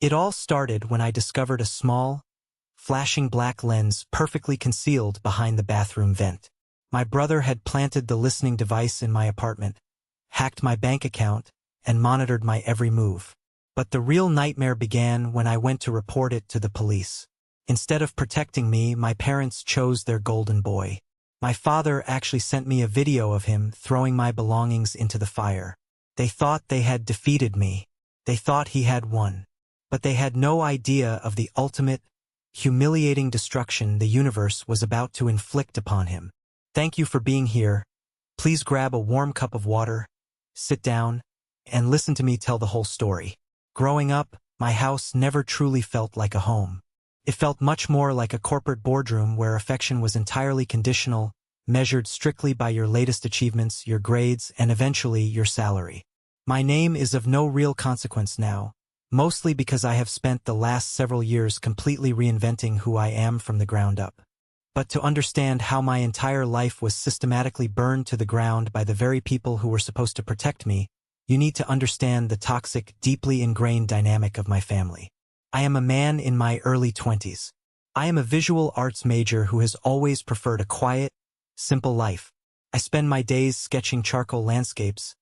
It all started when I discovered a small, flashing black lens perfectly concealed behind the bathroom vent. My brother had planted the listening device in my apartment, hacked my bank account, and monitored my every move. But the real nightmare began when I went to report it to the police. Instead of protecting me, my parents chose their golden boy. My father actually sent me a video of him throwing my belongings into the fire. They thought they had defeated me. They thought he had won. But they had no idea of the ultimate, humiliating destruction the universe was about to inflict upon him. Thank you for being here. Please grab a warm cup of water, sit down, and listen to me tell the whole story. Growing up, my house never truly felt like a home. It felt much more like a corporate boardroom where affection was entirely conditional, measured strictly by your latest achievements, your grades, and eventually your salary. My name is of no real consequence now, mostly because I have spent the last several years completely reinventing who I am from the ground up. But to understand how my entire life was systematically burned to the ground by the very people who were supposed to protect me, you need to understand the toxic, deeply ingrained dynamic of my family. I am a man in my early 20s. I am a visual arts major who has always preferred a quiet, simple life. I spend my days sketching charcoal landscapes,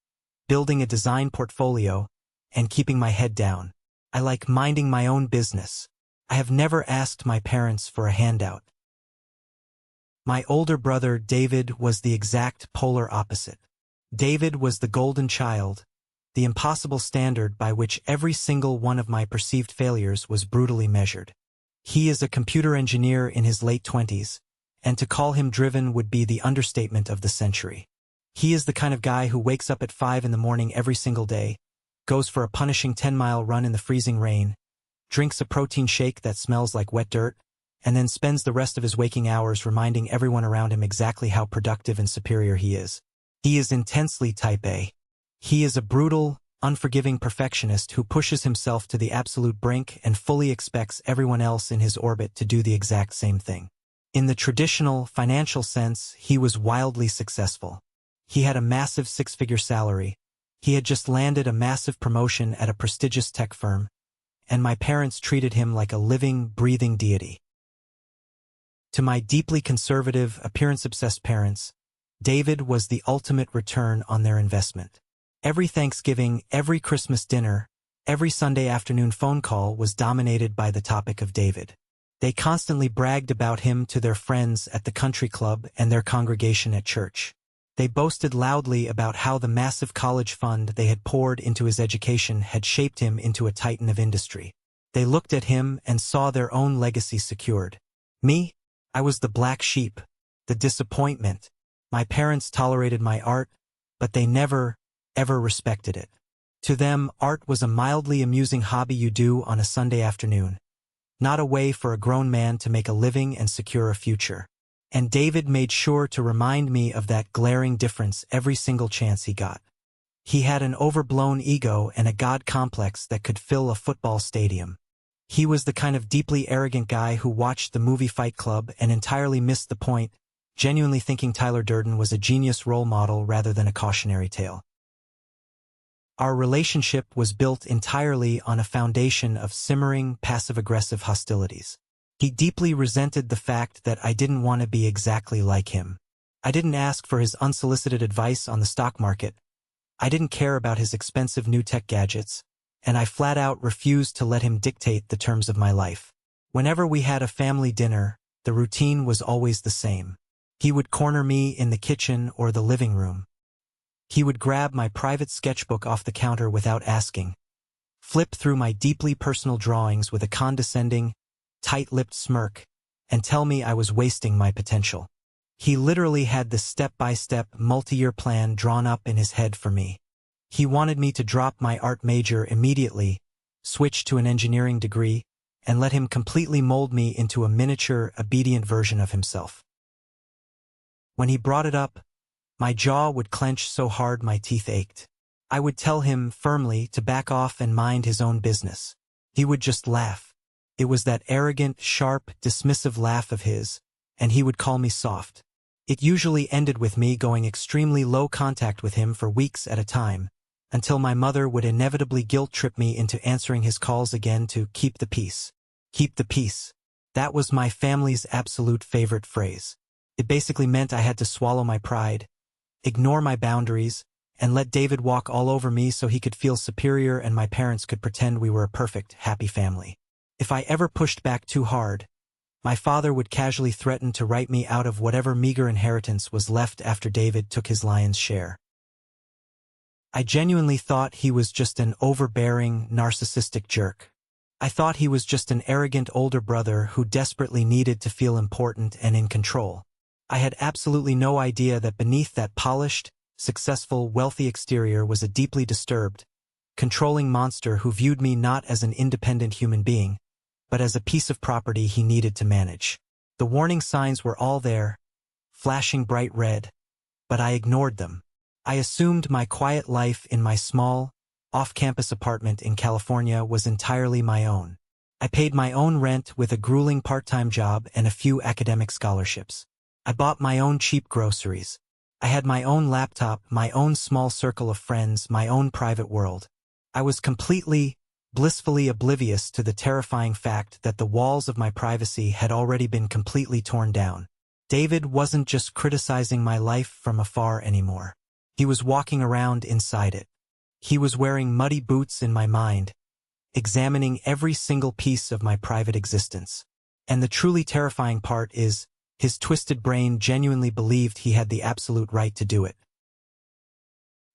building a design portfolio, and keeping my head down. I like minding my own business. I have never asked my parents for a handout. My older brother, David, was the exact polar opposite. David was the golden child, the impossible standard by which every single one of my perceived failures was brutally measured. He is a computer engineer in his late 20s, and to call him driven would be the understatement of the century. He is the kind of guy who wakes up at 5 in the morning every single day, goes for a punishing 10-mile run in the freezing rain, drinks a protein shake that smells like wet dirt, and then spends the rest of his waking hours reminding everyone around him exactly how productive and superior he is. He is intensely type A. He is a brutal, unforgiving perfectionist who pushes himself to the absolute brink and fully expects everyone else in his orbit to do the exact same thing. In the traditional, financial sense, he was wildly successful. He had a massive six-figure salary. He had just landed a massive promotion at a prestigious tech firm, and my parents treated him like a living, breathing deity. To my deeply conservative, appearance-obsessed parents, David was the ultimate return on their investment. Every Thanksgiving, every Christmas dinner, every Sunday afternoon phone call was dominated by the topic of David. They constantly bragged about him to their friends at the country club and their congregation at church. They boasted loudly about how the massive college fund they had poured into his education had shaped him into a titan of industry. They looked at him and saw their own legacy secured. Me? I was the black sheep, the disappointment. My parents tolerated my art, but they never, ever respected it. To them, art was a mildly amusing hobby you do on a Sunday afternoon, not a way for a grown man to make a living and secure a future. And David made sure to remind me of that glaring difference every single chance he got. He had an overblown ego and a god complex that could fill a football stadium. He was the kind of deeply arrogant guy who watched the movie Fight Club and entirely missed the point, genuinely thinking Tyler Durden was a genius role model rather than a cautionary tale. Our relationship was built entirely on a foundation of simmering, passive-aggressive hostilities. He deeply resented the fact that I didn't want to be exactly like him. I didn't ask for his unsolicited advice on the stock market. I didn't care about his expensive new tech gadgets, and I flat out refused to let him dictate the terms of my life. Whenever we had a family dinner, the routine was always the same. He would corner me in the kitchen or the living room. He would grab my private sketchbook off the counter without asking, flip through my deeply personal drawings with a condescending, tight-lipped smirk, and tell me I was wasting my potential. He literally had the step-by-step, multi-year plan drawn up in his head for me. He wanted me to drop my art major immediately, switch to an engineering degree, and let him completely mold me into a miniature, obedient version of himself. When he brought it up, my jaw would clench so hard my teeth ached. I would tell him firmly to back off and mind his own business. He would just laugh. It was that arrogant, sharp, dismissive laugh of his, and he would call me soft. It usually ended with me going extremely low contact with him for weeks at a time, until my mother would inevitably guilt-trip me into answering his calls again to keep the peace. Keep the peace. That was my family's absolute favorite phrase. It basically meant I had to swallow my pride, ignore my boundaries, and let David walk all over me so he could feel superior and my parents could pretend we were a perfect, happy family. If I ever pushed back too hard, my father would casually threaten to write me out of whatever meager inheritance was left after David took his lion's share. I genuinely thought he was just an overbearing, narcissistic jerk. I thought he was just an arrogant older brother who desperately needed to feel important and in control. I had absolutely no idea that beneath that polished, successful, wealthy exterior was a deeply disturbed, controlling monster who viewed me not as an independent human being, but as a piece of property he needed to manage. The warning signs were all there, flashing bright red, but I ignored them. I assumed my quiet life in my small, off-campus apartment in California was entirely my own. I paid my own rent with a grueling part-time job and a few academic scholarships. I bought my own cheap groceries. I had my own laptop, my own small circle of friends, my own private world. I was completely, blissfully oblivious to the terrifying fact that the walls of my privacy had already been completely torn down. David wasn't just criticizing my life from afar anymore. He was walking around inside it. He was wearing muddy boots in my mind, examining every single piece of my private existence. And the truly terrifying part is, his twisted brain genuinely believed he had the absolute right to do it.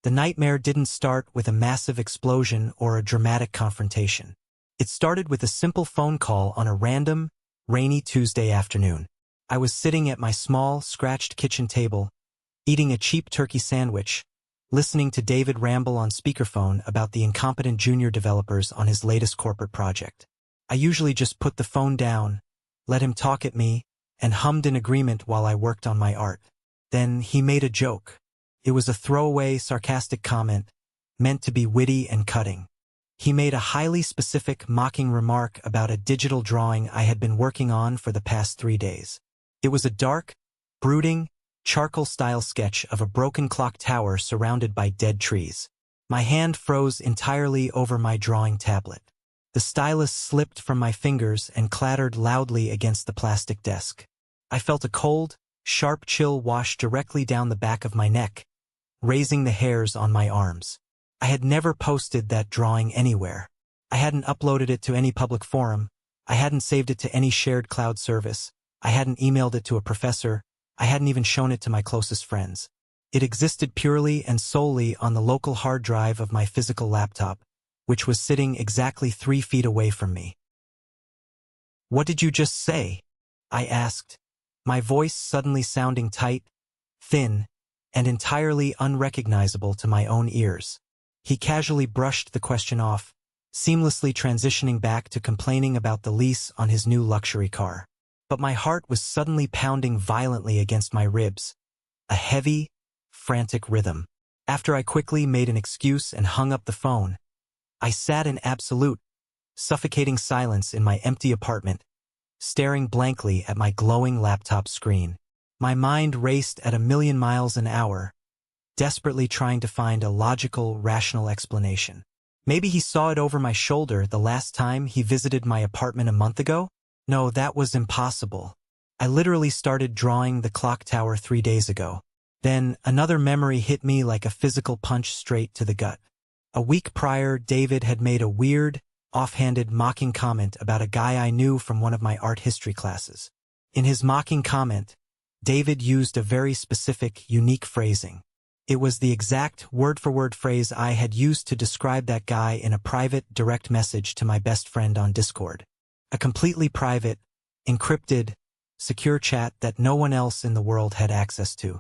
The nightmare didn't start with a massive explosion or a dramatic confrontation. It started with a simple phone call on a random, rainy Tuesday afternoon. I was sitting at my small, scratched kitchen table, eating a cheap turkey sandwich, listening to David ramble on speakerphone about the incompetent junior developers on his latest corporate project. I usually just put the phone down, let him talk at me, and hummed in agreement while I worked on my art. Then he made a joke. It was a throwaway, sarcastic comment, meant to be witty and cutting. He made a highly specific, mocking remark about a digital drawing I had been working on for the past 3 days. It was a dark, brooding, charcoal-style sketch of a broken clock tower surrounded by dead trees. My hand froze entirely over my drawing tablet. The stylus slipped from my fingers and clattered loudly against the plastic desk. I felt a cold, sharp chill wash directly down the back of my neck, raising the hairs on my arms. I had never posted that drawing anywhere. I hadn't uploaded it to any public forum. I hadn't saved it to any shared cloud service. I hadn't emailed it to a professor. I hadn't even shown it to my closest friends. It existed purely and solely on the local hard drive of my physical laptop, which was sitting exactly 3 feet away from me. "What did you just say?" I asked, my voice suddenly sounding tight, thin, and entirely unrecognizable to my own ears. He casually brushed the question off, seamlessly transitioning back to complaining about the lease on his new luxury car. But my heart was suddenly pounding violently against my ribs, a heavy, frantic rhythm. After I quickly made an excuse and hung up the phone, I sat in absolute, suffocating silence in my empty apartment, staring blankly at my glowing laptop screen. My mind raced at 1,000,000 miles an hour, desperately trying to find a logical, rational explanation. Maybe he saw it over my shoulder the last time he visited my apartment a month ago? No, that was impossible. I literally started drawing the clock tower 3 days ago. Then another memory hit me like a physical punch straight to the gut. A week prior, David had made a weird, offhanded, mocking comment about a guy I knew from one of my art history classes. In his mocking comment, David used a very specific, unique phrasing. It was the exact word-for-word phrase I had used to describe that guy in a private, direct message to my best friend on Discord. A completely private, encrypted, secure chat that no one else in the world had access to.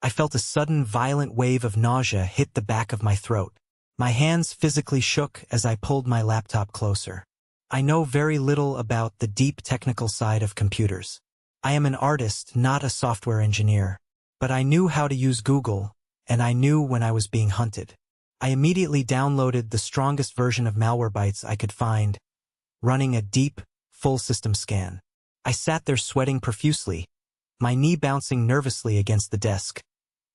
I felt a sudden, violent wave of nausea hit the back of my throat. My hands physically shook as I pulled my laptop closer. I know very little about the deep technical side of computers. I am an artist, not a software engineer. But I knew how to use Google, and I knew when I was being hunted. I immediately downloaded the strongest version of Malwarebytes I could find, running a deep, full system scan. I sat there sweating profusely, my knee bouncing nervously against the desk,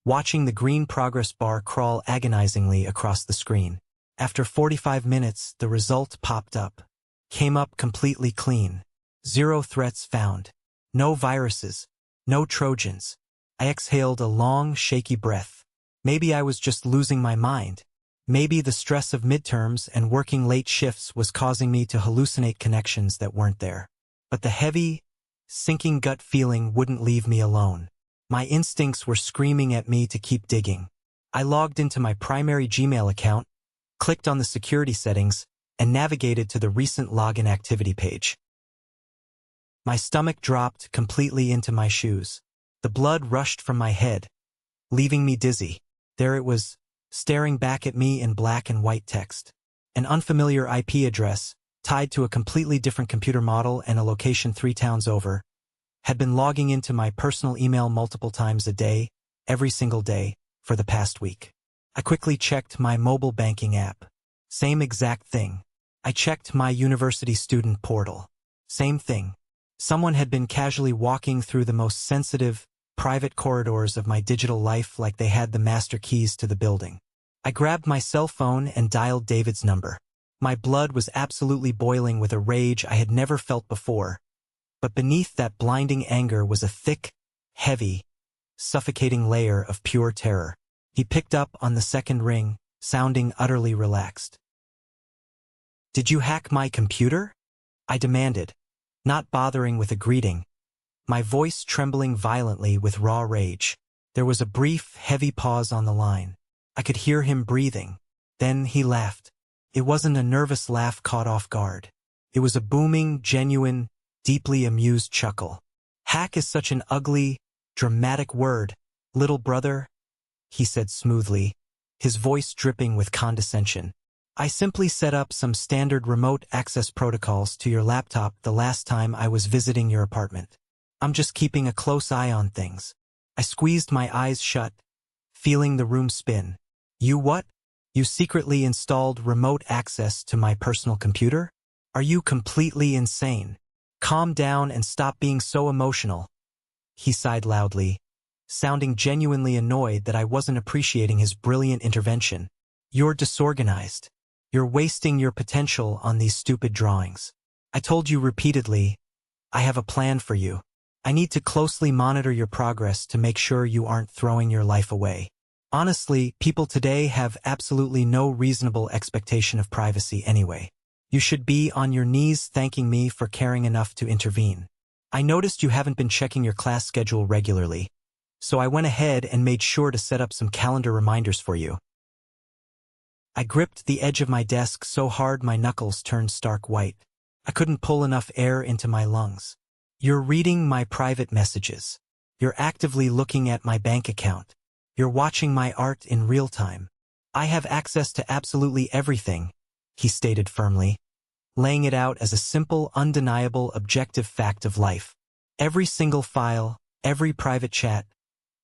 watching the green progress bar crawl agonizingly across the screen. After 45 minutes, the result popped up. Came up completely clean. 0 threats found. No viruses. No Trojans. I exhaled a long, shaky breath. Maybe I was just losing my mind. Maybe the stress of midterms and working late shifts was causing me to hallucinate connections that weren't there. But the heavy, sinking gut feeling wouldn't leave me alone. My instincts were screaming at me to keep digging. I logged into my primary Gmail account, clicked on the security settings, and navigated to the recent login activity page. My stomach dropped completely into my shoes. The blood rushed from my head, leaving me dizzy. There it was, staring back at me in black and white text. An unfamiliar IP address, tied to a completely different computer model and a location 3 towns over, had been logging into my personal email multiple times a day, every single day, for the past week. I quickly checked my mobile banking app. Same exact thing. I checked my university student portal. Same thing. Someone had been casually walking through the most sensitive, private corridors of my digital life like they had the master keys to the building. I grabbed my cell phone and dialed David's number. My blood was absolutely boiling with a rage I had never felt before, but beneath that blinding anger was a thick, heavy, suffocating layer of pure terror. He picked up on the second ring, sounding utterly relaxed. "Did you hack my computer?" I demanded, not bothering with a greeting, my voice trembling violently with raw rage. There was a brief, heavy pause on the line. I could hear him breathing. Then he laughed. It wasn't a nervous laugh caught off guard. It was a booming, genuine, deeply amused chuckle. "Hack is such an ugly, dramatic word, little brother," he said smoothly, his voice dripping with condescension. "I simply set up some standard remote access protocols to your laptop the last time I was visiting your apartment. I'm just keeping a close eye on things." I squeezed my eyes shut, feeling the room spin. "You what? You secretly installed remote access to my personal computer? Are you completely insane? Calm down and stop being so emotional." He sighed loudly, sounding genuinely annoyed that I wasn't appreciating his brilliant intervention. "You're disorganized. You're wasting your potential on these stupid drawings. I told you repeatedly, I have a plan for you. I need to closely monitor your progress to make sure you aren't throwing your life away. Honestly, people today have absolutely no reasonable expectation of privacy anyway. You should be on your knees thanking me for caring enough to intervene. I noticed you haven't been checking your class schedule regularly, so I went ahead and made sure to set up some calendar reminders for you." I gripped the edge of my desk so hard my knuckles turned stark white. I couldn't pull enough air into my lungs. "You're reading my private messages. You're actively looking at my bank account. You're watching my art in real time. I have access to absolutely everything," he stated firmly, laying it out as a simple, undeniable, objective fact of life. "Every single file, every private chat,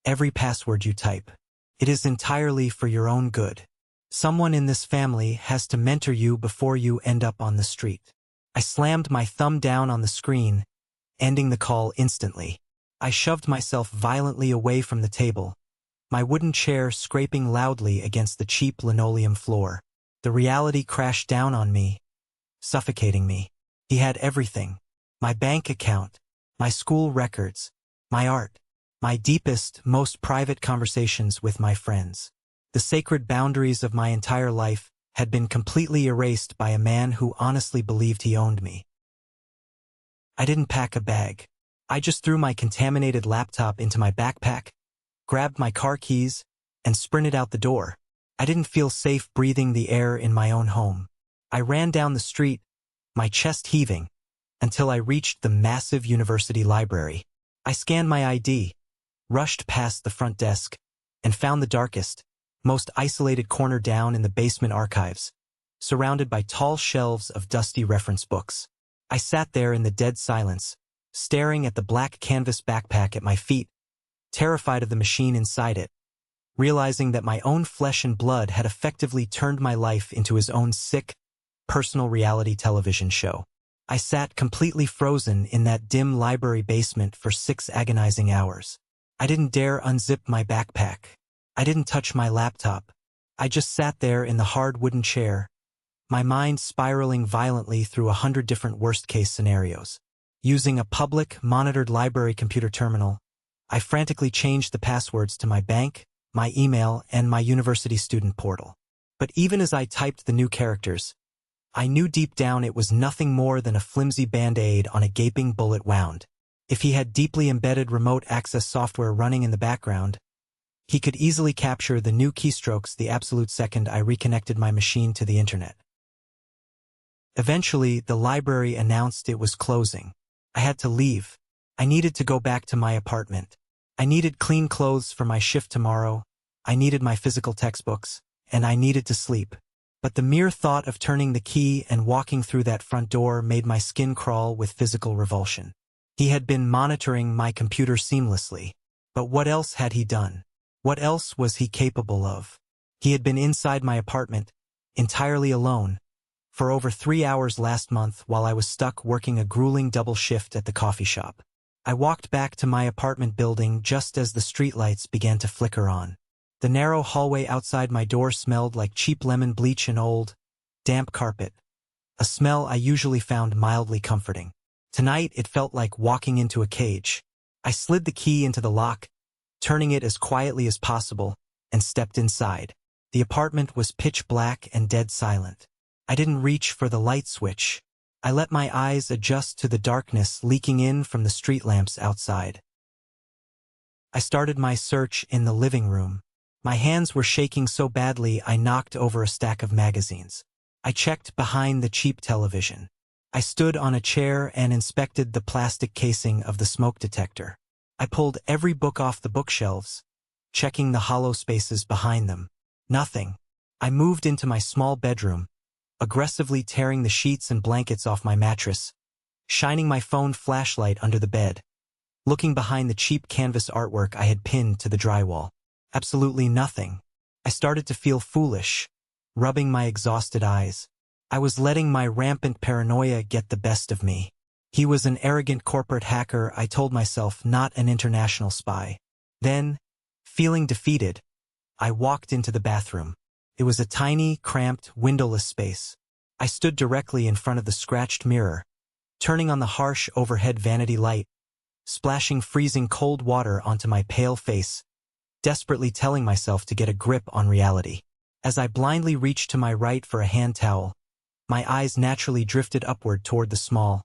every password you type. It is entirely for your own good. Someone in this family has to mentor you before you end up on the street." I slammed my thumb down on the screen, ending the call instantly. I shoved myself violently away from the table, my wooden chair scraping loudly against the cheap linoleum floor. The reality crashed down on me, suffocating me. He had everything. My bank account, my school records, my art, my deepest, most private conversations with my friends. The sacred boundaries of my entire life had been completely erased by a man who honestly believed he owned me. I didn't pack a bag. I just threw my contaminated laptop into my backpack, grabbed my car keys, and sprinted out the door. I didn't feel safe breathing the air in my own home. I ran down the street, my chest heaving, until I reached the massive university library. I scanned my ID, rushed past the front desk, and found the darkest, most isolated corner down in the basement archives, surrounded by tall shelves of dusty reference books. I sat there in the dead silence, staring at the black canvas backpack at my feet, terrified of the machine inside it, realizing that my own flesh and blood had effectively turned my life into his own sick, personal reality television show. I sat completely frozen in that dim library basement for 6 agonizing hours. I didn't dare unzip my backpack. I didn't touch my laptop. I just sat there in the hard wooden chair, my mind spiraling violently through 100 different worst-case scenarios. Using a public, monitored library computer terminal, I frantically changed the passwords to my bank, my email, and my university student portal. But even as I typed the new characters, I knew deep down it was nothing more than a flimsy band-aid on a gaping bullet wound. If he had deeply embedded remote access software running in the background, he could easily capture the new keystrokes the absolute second I reconnected my machine to the internet. Eventually, the library announced it was closing. I had to leave. I needed to go back to my apartment. I needed clean clothes for my shift tomorrow. I needed my physical textbooks, and I needed to sleep. But the mere thought of turning the key and walking through that front door made my skin crawl with physical revulsion. He had been monitoring my computer seamlessly. But what else had he done? What else was he capable of? He had been inside my apartment, entirely alone, for over 3 hours last month while I was stuck working a grueling double shift at the coffee shop. I walked back to my apartment building just as the streetlights began to flicker on. The narrow hallway outside my door smelled like cheap lemon bleach and old, damp carpet, a smell I usually found mildly comforting. Tonight it felt like walking into a cage. I slid the key into the lock, turning it as quietly as possible, and stepped inside. The apartment was pitch black and dead silent. I didn't reach for the light switch. I let my eyes adjust to the darkness leaking in from the street lamps outside. I started my search in the living room. My hands were shaking so badly I knocked over a stack of magazines. I checked behind the cheap television. I stood on a chair and inspected the plastic casing of the smoke detector. I pulled every book off the bookshelves, checking the hollow spaces behind them. Nothing. I moved into my small bedroom, aggressively tearing the sheets and blankets off my mattress, shining my phone flashlight under the bed, looking behind the cheap canvas artwork I had pinned to the drywall. Absolutely nothing. I started to feel foolish, rubbing my exhausted eyes. I was letting my rampant paranoia get the best of me. He was an arrogant corporate hacker, I told myself, not an international spy. Then, feeling defeated, I walked into the bathroom. It was a tiny, cramped, windowless space. I stood directly in front of the scratched mirror, turning on the harsh overhead vanity light, splashing freezing cold water onto my pale face, desperately telling myself to get a grip on reality. As I blindly reached to my right for a hand towel, my eyes naturally drifted upward toward the small,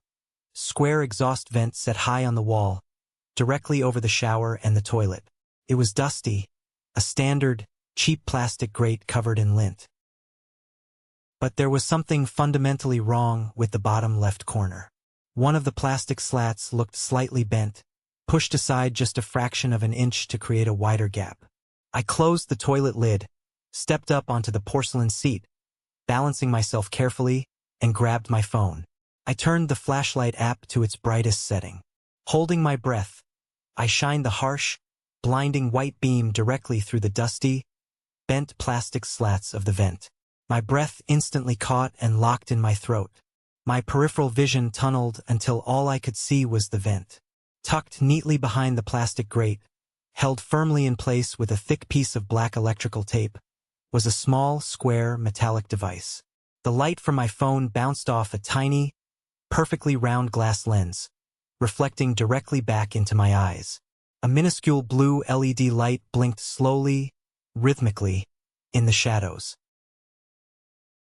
square exhaust vent set high on the wall, directly over the shower and the toilet. It was dusty, a standard, cheap plastic grate covered in lint. But there was something fundamentally wrong with the bottom left corner. One of the plastic slats looked slightly bent, pushed aside just a fraction of an inch to create a wider gap. I closed the toilet lid, stepped up onto the porcelain seat, balancing myself carefully, and grabbed my phone. I turned the flashlight app to its brightest setting. Holding my breath, I shined the harsh, blinding white beam directly through the dusty, bent plastic slats of the vent. My breath instantly caught and locked in my throat. My peripheral vision tunneled until all I could see was the vent. Tucked neatly behind the plastic grate, held firmly in place with a thick piece of black electrical tape, was a small, square, metallic device. The light from my phone bounced off a tiny, perfectly round glass lens, reflecting directly back into my eyes. A minuscule blue LED light blinked slowly, rhythmically, in the shadows.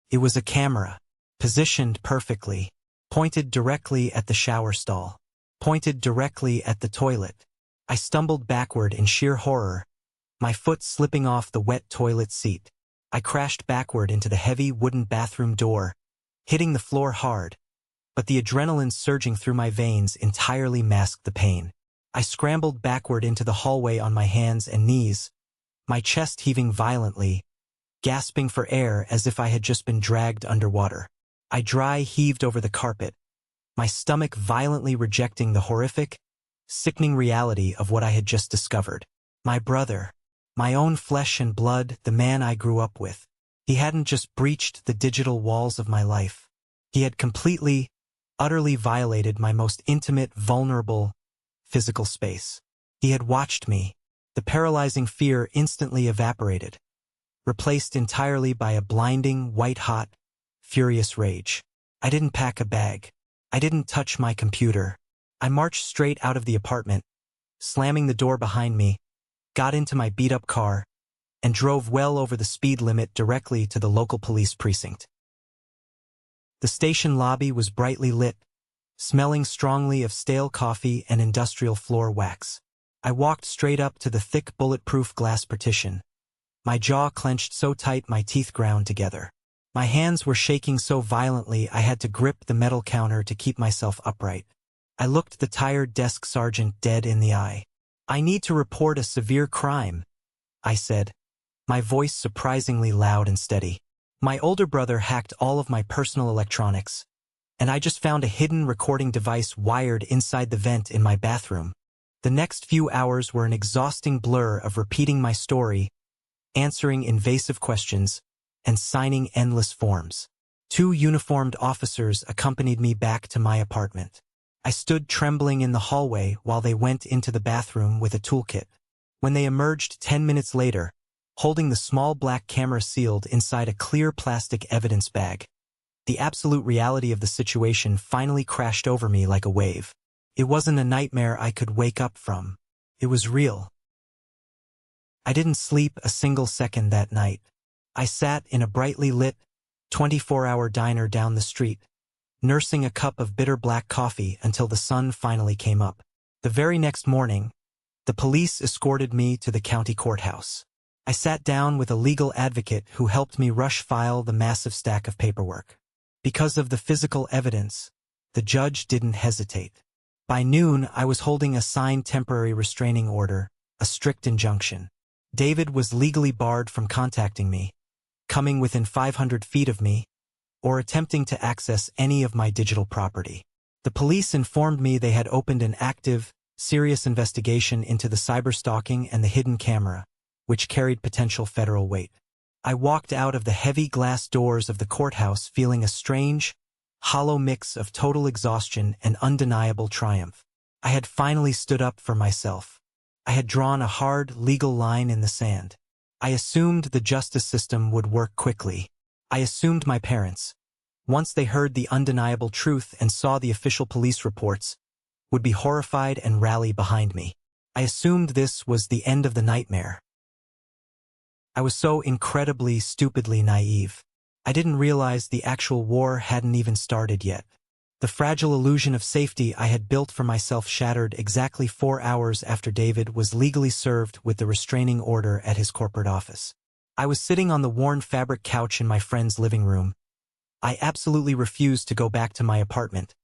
It was a camera, positioned perfectly, pointed directly at the shower stall, pointed directly at the toilet. I stumbled backward in sheer horror, my foot slipping off the wet toilet seat. I crashed backward into the heavy wooden bathroom door, hitting the floor hard, but the adrenaline surging through my veins entirely masked the pain. I scrambled backward into the hallway on my hands and knees, my chest heaving violently, gasping for air as if I had just been dragged underwater. I dry heaved over the carpet, my stomach violently rejecting the horrific, sickening reality of what I had just discovered. My brother, my own flesh and blood, the man I grew up with. He hadn't just breached the digital walls of my life. He had completely, utterly violated my most intimate, vulnerable, physical space. He had watched me, The paralyzing fear instantly evaporated, replaced entirely by a blinding, white-hot, furious rage. I didn't pack a bag. I didn't touch my computer. I marched straight out of the apartment, slamming the door behind me, got into my beat-up car, and drove well over the speed limit directly to the local police precinct. The station lobby was brightly lit, smelling strongly of stale coffee and industrial floor wax. I walked straight up to the thick bulletproof glass partition, my jaw clenched so tight my teeth ground together. My hands were shaking so violently I had to grip the metal counter to keep myself upright. I looked the tired desk sergeant dead in the eye. "I need to report a severe crime," I said, my voice surprisingly loud and steady. My older brother hacked all of my personal electronics, and I just found a hidden recording device wired inside the vent in my bathroom. The next few hours were an exhausting blur of repeating my story, answering invasive questions, and signing endless forms. 2 uniformed officers accompanied me back to my apartment. I stood trembling in the hallway while they went into the bathroom with a toolkit. When they emerged 10 minutes later, holding the small black camera sealed inside a clear plastic evidence bag, the absolute reality of the situation finally crashed over me like a wave. It wasn't a nightmare I could wake up from. It was real. I didn't sleep a single second that night. I sat in a brightly lit, 24-hour diner down the street, nursing a cup of bitter black coffee until the sun finally came up. The very next morning, the police escorted me to the county courthouse. I sat down with a legal advocate who helped me rush file the massive stack of paperwork. Because of the physical evidence, the judge didn't hesitate. By noon, I was holding a signed temporary restraining order, a strict injunction. David was legally barred from contacting me, coming within 500 feet of me, or attempting to access any of my digital property. The police informed me they had opened an active, serious investigation into the cyberstalking and the hidden camera, which carried potential federal weight. I walked out of the heavy glass doors of the courthouse feeling a strange, hollow mix of total exhaustion and undeniable triumph. I had finally stood up for myself. I had drawn a hard, legal line in the sand. I assumed the justice system would work quickly. I assumed my parents, once they heard the undeniable truth and saw the official police reports, would be horrified and rally behind me. I assumed this was the end of the nightmare. I was so incredibly, stupidly naive. I didn't realize the actual war hadn't even started yet. The fragile illusion of safety I had built for myself shattered exactly 4 hours after David was legally served with the restraining order at his corporate office. I was sitting on the worn fabric couch in my friend's living room. I absolutely refused to go back to my apartment,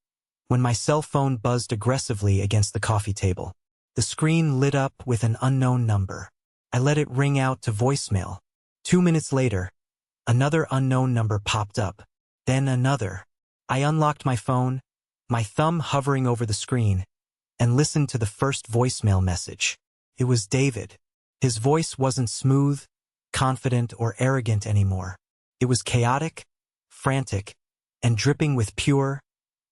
when my cell phone buzzed aggressively against the coffee table. The screen lit up with an unknown number. I let it ring out to voicemail. 2 minutes later, another unknown number popped up, then another. I unlocked my phone, my thumb hovering over the screen, and listened to the first voicemail message. It was David. His voice wasn't smooth, confident, or arrogant anymore. It was chaotic, frantic, and dripping with pure,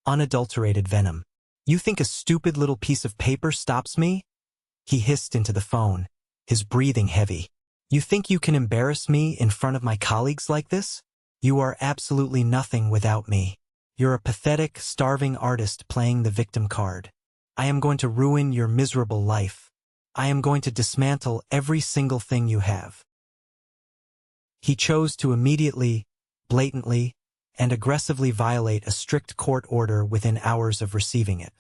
unadulterated venom. "You think a stupid little piece of paper stops me?" He hissed into the phone, his breathing heavy. "You think you can embarrass me in front of my colleagues like this? You are absolutely nothing without me. You're a pathetic, starving artist playing the victim card. I am going to ruin your miserable life. I am going to dismantle every single thing you have." He chose to immediately, blatantly, and aggressively violate a strict court order within hours of receiving it.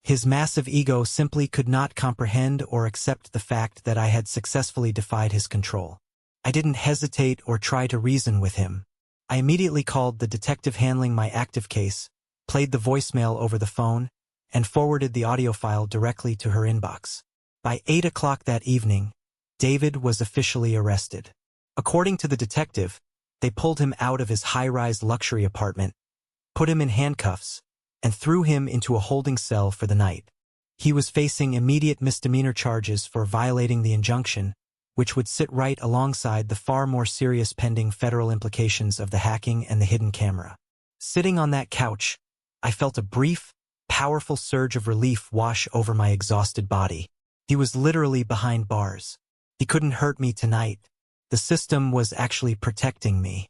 His massive ego simply could not comprehend or accept the fact that I had successfully defied his control. I didn't hesitate or try to reason with him. I immediately called the detective handling my active case, played the voicemail over the phone, and forwarded the audio file directly to her inbox. By 8 o'clock that evening, David was officially arrested. According to the detective, they pulled him out of his high-rise luxury apartment, put him in handcuffs, and threw him into a holding cell for the night. He was facing immediate misdemeanor charges for violating the injunction, which would sit right alongside the far more serious pending federal implications of the hacking and the hidden camera. Sitting on that couch, I felt a brief, powerful surge of relief wash over my exhausted body. He was literally behind bars. He couldn't hurt me tonight. The system was actually protecting me.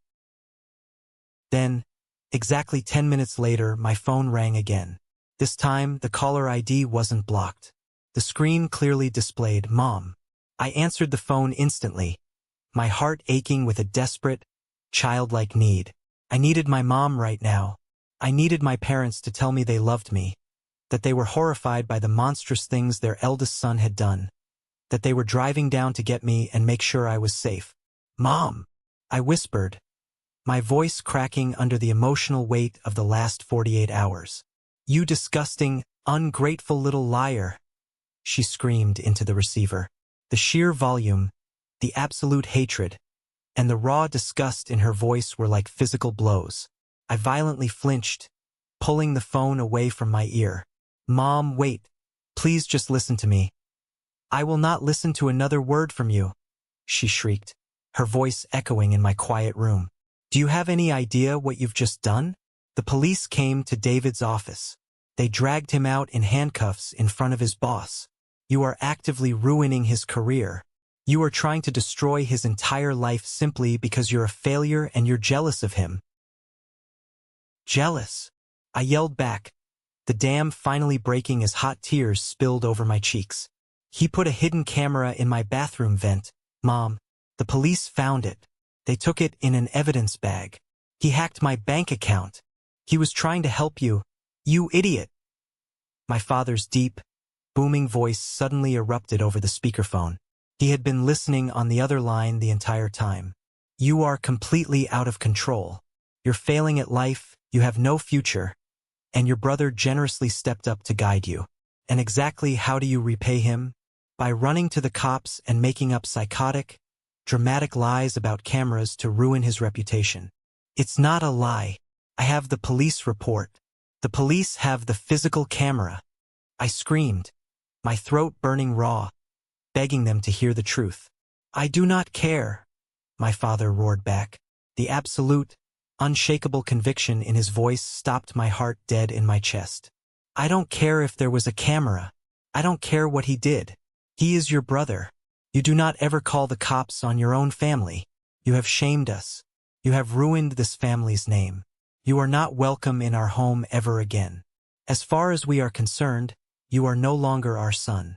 Then, exactly 10 minutes later, my phone rang again. This time, the caller ID wasn't blocked. The screen clearly displayed Mom. I answered the phone instantly, my heart aching with a desperate, childlike need. I needed my mom right now. I needed my parents to tell me they loved me, that they were horrified by the monstrous things their eldest son had done, that they were driving down to get me and make sure I was safe. Mom! I whispered, my voice cracking under the emotional weight of the last 48 hours. You disgusting, ungrateful little liar, she screamed into the receiver. The sheer volume, the absolute hatred, and the raw disgust in her voice were like physical blows. I violently flinched, pulling the phone away from my ear. Mom, wait. Please just listen to me. I will not listen to another word from you, she shrieked, her voice echoing in my quiet room. Do you have any idea what you've just done? The police came to David's office. They dragged him out in handcuffs in front of his boss. You are actively ruining his career. You are trying to destroy his entire life simply because you're a failure and you're jealous of him. Jealous? I yelled back, the dam finally breaking as hot tears spilled over my cheeks. He put a hidden camera in my bathroom vent. Mom, the police found it. They took it in an evidence bag. He hacked my bank account. He was trying to help you. You idiot. My father's deep, booming voice suddenly erupted over the speakerphone. He had been listening on the other line the entire time. You are completely out of control. You're failing at life, you have no future, and your brother generously stepped up to guide you. And exactly how do you repay him? By running to the cops and making up psychotic, dramatic lies about cameras to ruin his reputation. It's not a lie. I have the police report. The police have the physical camera. I screamed, my throat burning raw, begging them to hear the truth. I do not care, my father roared back. The absolute, unshakable conviction in his voice stopped my heart dead in my chest. I don't care if there was a camera. I don't care what he did. He is your brother. You do not ever call the cops on your own family. You have shamed us. You have ruined this family's name. You are not welcome in our home ever again. As far as we are concerned, you are no longer our son.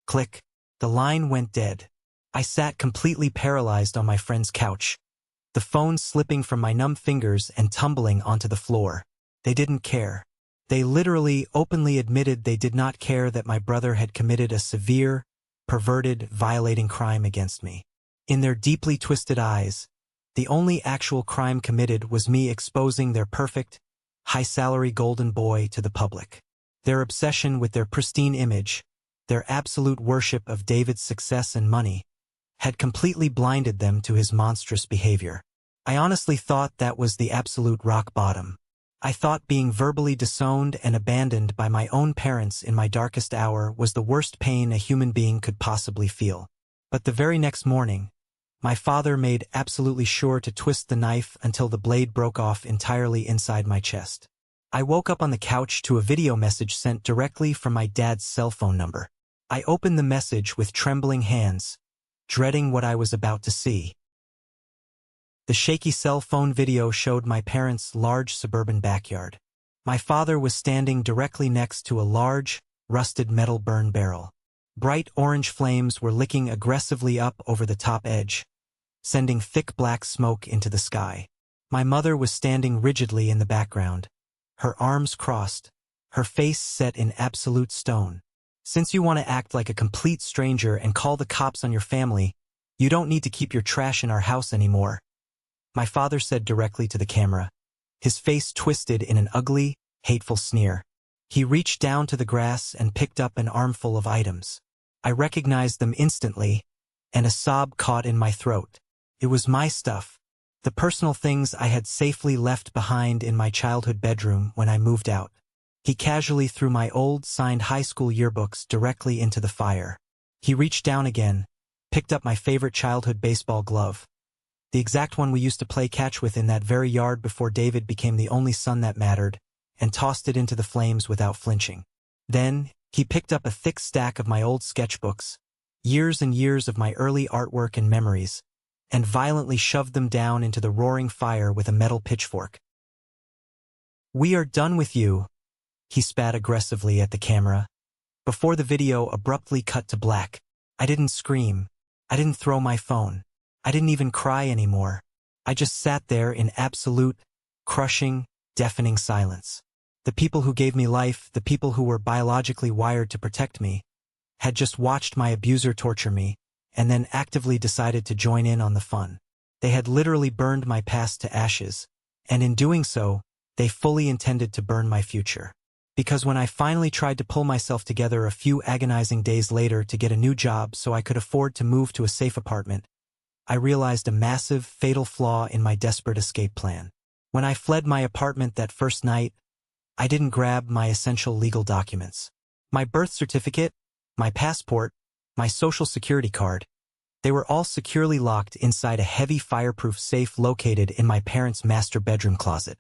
Click. The line went dead. I sat completely paralyzed on my friend's couch, the phone slipping from my numb fingers and tumbling onto the floor. They didn't care. They literally openly admitted they did not care that my brother had committed a severe, perverted, violating crime against me. In their deeply twisted eyes, the only actual crime committed was me exposing their perfect, high-salary golden boy to the public. Their obsession with their pristine image, their absolute worship of David's success and money, had completely blinded them to his monstrous behavior. I honestly thought that was the absolute rock bottom. I thought being verbally disowned and abandoned by my own parents in my darkest hour was the worst pain a human being could possibly feel. But the very next morning, my father made absolutely sure to twist the knife until the blade broke off entirely inside my chest. I woke up on the couch to a video message sent directly from my dad's cell phone number. I opened the message with trembling hands, dreading what I was about to see. The shaky cell phone video showed my parents' large suburban backyard. My father was standing directly next to a large, rusted metal burn barrel. Bright orange flames were licking aggressively up over the top edge, sending thick black smoke into the sky. My mother was standing rigidly in the background, her arms crossed, her face set in absolute stone. Since you want to act like a complete stranger and call the cops on your family, you don't need to keep your trash in our house anymore, my father said directly to the camera, his face twisted in an ugly, hateful sneer. He reached down to the grass and picked up an armful of items. I recognized them instantly, and a sob caught in my throat. It was my stuff, the personal things I had safely left behind in my childhood bedroom when I moved out. He casually threw my old, signed high school yearbooks directly into the fire. He reached down again, picked up my favorite childhood baseball glove, the exact one we used to play catch with in that very yard before David became the only son that mattered, and tossed it into the flames without flinching. Then, he picked up a thick stack of my old sketchbooks, years and years of my early artwork and memories, and violently shoved them down into the roaring fire with a metal pitchfork. "We are done with you," he spat aggressively at the camera, before the video abruptly cut to black. I didn't scream. I didn't throw my phone. I didn't even cry anymore. I just sat there in absolute, crushing, deafening silence. The people who gave me life, the people who were biologically wired to protect me, had just watched my abuser torture me, and then actively decided to join in on the fun. They had literally burned my past to ashes, and in doing so, they fully intended to burn my future. Because when I finally tried to pull myself together a few agonizing days later to get a new job so I could afford to move to a safe apartment, I realized a massive, fatal flaw in my desperate escape plan. When I fled my apartment that first night, I didn't grab my essential legal documents. My birth certificate, my passport, my social security card. They were all securely locked inside a heavy fireproof safe located in my parents' master bedroom closet.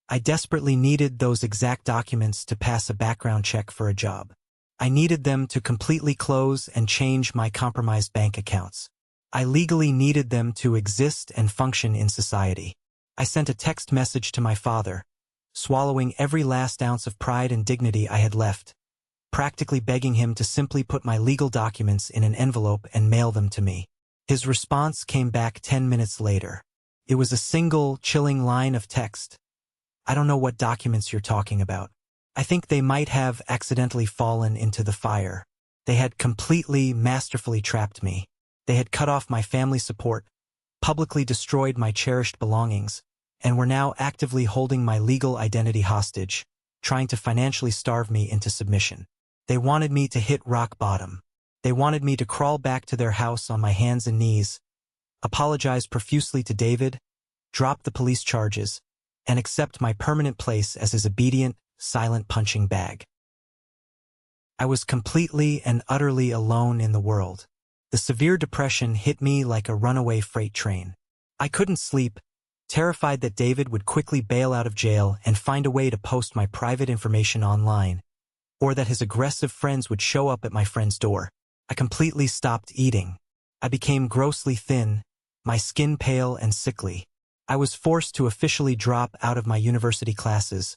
I desperately needed those exact documents to pass a background check for a job. I needed them to completely close and change my compromised bank accounts. I legally needed them to exist and function in society. I sent a text message to my father, swallowing every last ounce of pride and dignity I had left, practically begging him to simply put my legal documents in an envelope and mail them to me. His response came back 10 minutes later. It was a single, chilling line of text. "I don't know what documents you're talking about. I think they might have accidentally fallen into the fire. They had completely, masterfully trapped me. They had cut off my family support, publicly destroyed my cherished belongings, and were now actively holding my legal identity hostage, trying to financially starve me into submission. They wanted me to hit rock bottom. They wanted me to crawl back to their house on my hands and knees, apologize profusely to David, drop the police charges, and accept my permanent place as his obedient, silent punching bag." I was completely and utterly alone in the world. The severe depression hit me like a runaway freight train. I couldn't sleep, terrified that David would quickly bail out of jail and find a way to post my private information online, or that his aggressive friends would show up at my friend's door. I completely stopped eating. I became grossly thin, my skin pale and sickly. I was forced to officially drop out of my university classes,